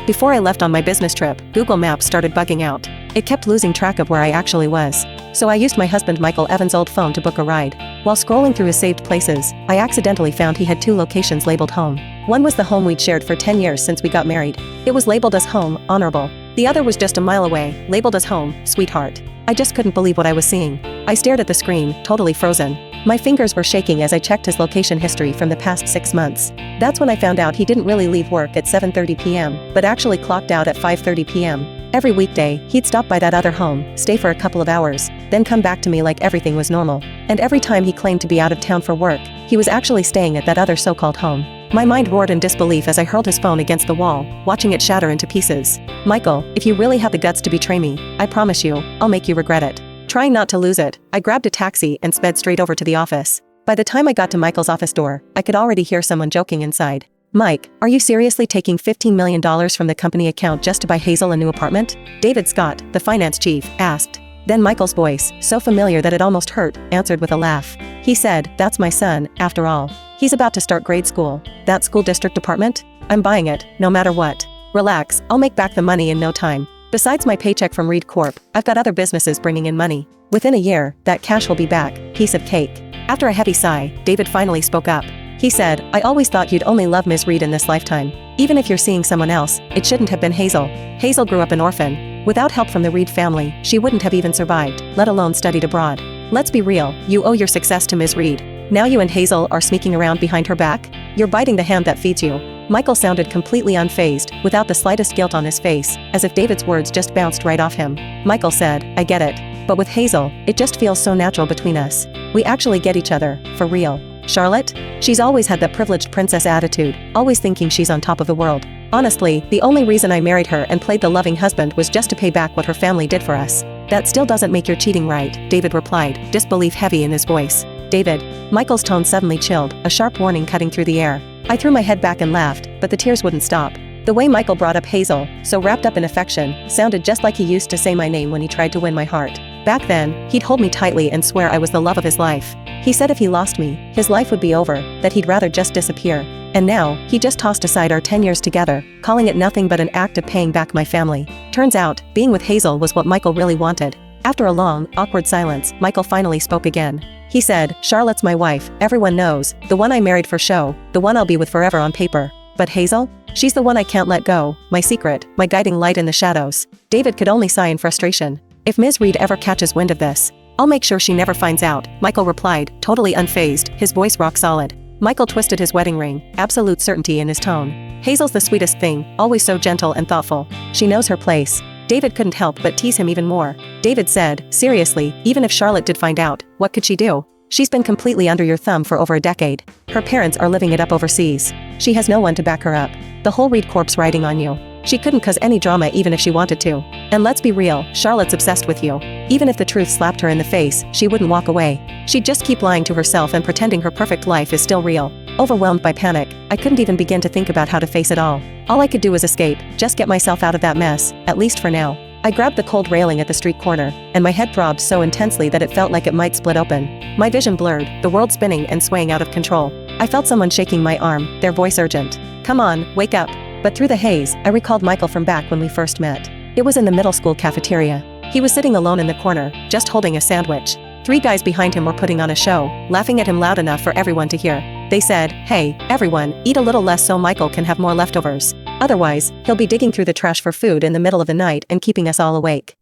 Before I left on my business trip, Google Maps started bugging out. It kept losing track of where I actually was. So I used my husband Michael Evans' old phone to book a ride. While scrolling through his saved places, I accidentally found he had 2 locations labeled home. One was the home we'd shared for 10 years since we got married. It was labeled as home, honorable. The other was just a mile away, labeled as home, sweetheart. I just couldn't believe what I was seeing. I stared at the screen, totally frozen. My fingers were shaking as I checked his location history from the past 6 months. That's when I found out he didn't really leave work at 7:30 p.m., but actually clocked out at 5:30 p.m. Every weekday, he'd stop by that other home, stay for a couple of hours, then come back to me like everything was normal. And every time he claimed to be out of town for work, he was actually staying at that other so-called home. My mind roared in disbelief as I hurled his phone against the wall, watching it shatter into pieces. Michael, if you really have the guts to betray me, I promise you, I'll make you regret it. Trying not to lose it, I grabbed a taxi and sped straight over to the office. By the time I got to Michael's office door, I could already hear someone joking inside. Mike, are you seriously taking $15 million from the company account just to buy Hazel a new apartment? David Scott, the finance chief, asked. Then Michael's voice, so familiar that it almost hurt, answered with a laugh. He said, that's my son, after all. He's about to start grade school. That school district apartment? I'm buying it, no matter what. Relax, I'll make back the money in no time. Besides my paycheck from Reed Corp, I've got other businesses bringing in money. Within a year, that cash will be back, piece of cake. After a heavy sigh, David finally spoke up. He said, I always thought you'd only love Ms. Reed in this lifetime. Even if you're seeing someone else, it shouldn't have been Hazel. Hazel grew up an orphan. Without help from the Reed family, she wouldn't have even survived, let alone studied abroad. Let's be real, you owe your success to Ms. Reed. Now you and Hazel are sneaking around behind her back? You're biting the hand that feeds you. Michael sounded completely unfazed, without the slightest guilt on his face, as if David's words just bounced right off him. Michael said, I get it. But with Hazel, it just feels so natural between us. We actually get each other, for real. Charlotte? She's always had that privileged princess attitude, always thinking she's on top of the world. Honestly, the only reason I married her and played the loving husband was just to pay back what her family did for us. That still doesn't make your cheating right, David replied, disbelief heavy in his voice. David. Michael's tone suddenly chilled, a sharp warning cutting through the air. I threw my head back and laughed, but the tears wouldn't stop. The way Michael brought up Hazel, so wrapped up in affection, sounded just like he used to say my name when he tried to win my heart. Back then, he'd hold me tightly and swear I was the love of his life. He said if he lost me, his life would be over, that he'd rather just disappear. And now, he just tossed aside our 10 years together, calling it nothing but an act of paying back my family. Turns out, being with Hazel was what Michael really wanted. After a long, awkward silence, Michael finally spoke again. He said, Charlotte's my wife, everyone knows, the one I married for show, the one I'll be with forever on paper. But Hazel? She's the one I can't let go, my secret, my guiding light in the shadows. David could only sigh in frustration. If Ms. Reed ever catches wind of this, I'll make sure she never finds out, Michael replied, totally unfazed, his voice rock solid. Michael twisted his wedding ring, absolute certainty in his tone. Hazel's the sweetest thing, always so gentle and thoughtful. She knows her place. David couldn't help but tease him even more. David said, seriously, even if Charlotte did find out, what could she do? She's been completely under your thumb for over a decade. Her parents are living it up overseas. She has no one to back her up. The whole Reed Corp's riding on you. She couldn't cause any drama even if she wanted to. And let's be real, Charlotte's obsessed with you. Even if the truth slapped her in the face, she wouldn't walk away. She'd just keep lying to herself and pretending her perfect life is still real. Overwhelmed by panic, I couldn't even begin to think about how to face it all. All I could do was escape, just get myself out of that mess, at least for now. I grabbed the cold railing at the street corner, and my head throbbed so intensely that it felt like it might split open. My vision blurred, the world spinning and swaying out of control. I felt someone shaking my arm, their voice urgent. Come on, wake up. But through the haze, I recalled Michael from back when we first met. It was in the middle school cafeteria. He was sitting alone in the corner, just holding a sandwich. 3 guys behind him were putting on a show, laughing at him loud enough for everyone to hear. They said, hey, everyone, eat a little less so Michael can have more leftovers. Otherwise, he'll be digging through the trash for food in the middle of the night and keeping us all awake.